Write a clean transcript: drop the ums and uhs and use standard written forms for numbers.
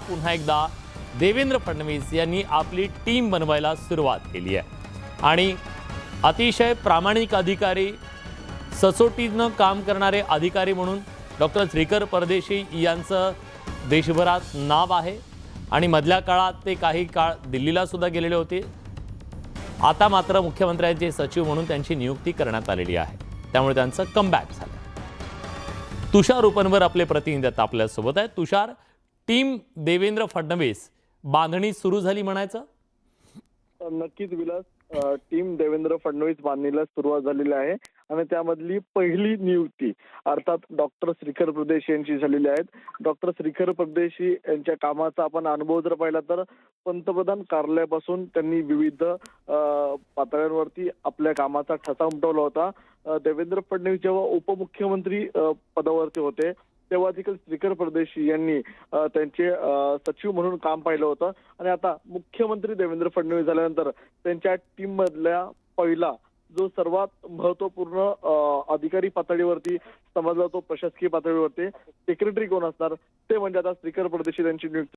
पुन्हा एकदा देवेंद्र फडणवीस यांनी आपली टीम बनवायला सुरुवात केली आहे आणि अतिशय प्रामाणिक अधिकारी, सचोटीनं काम करणारे अधिकारी म्हणून डॉक्टर श्रीकर परदेशी यांचं देशभरात नाव आहे आणि मधल्या काळात ते काही काळ दिल्लीला सुद्धा गेलेले होते। आता मात्र मुख्यमंत्र्यांचे सचिव म्हणून त्यांची नियुक्ती करण्यात आलेली आहे, त्यामुळे त्यांचं कमबॅक झालं। तुषार उपनवर आपले प्रतिनिधी आता आपल्यासोबत आहेत। तुषार, टीम देवेंद्र फडणवीस बांधणी सुरू झाली म्हणायचं? नक्कीच विलास, टीम देवेंद्र फडणवीस बांधणीला सुरुवात झालेली आहे आणि त्यामधली पहिली नियुक्ती अर्थात डॉक्टर श्रीकर परदेशी यांची झालेली आहे। डॉक्टर श्रीकर परदेशी यांच्या कामाचा आपण अनुभव जर पाहिला तर पंतप्रधान कार्यालयापासून त्यांनी विविध पातळ्यांवरती आपल्या कामाचा ठसा उमटवला होता। देवेंद्र फडणवीस जेव्हा उपमुख्यमंत्री पदावरती होते तेव्हा देखील श्रीकर परदेशी यांनी त्यांचे सचिव म्हणून काम पाहिलं होतं आणि आता मुख्यमंत्री देवेंद्र फडणवीस झाल्यानंतर त्यांच्या टीम मधल्या पहिला जो सर्वात महत्वपूर्ण अधिकारी पातळीवरती समजला तो प्रशासकीय पातळीवरती सेक्रेटरी कोण असणार ते म्हणजे आता श्रीकर परदेशी यांची नियुक्ती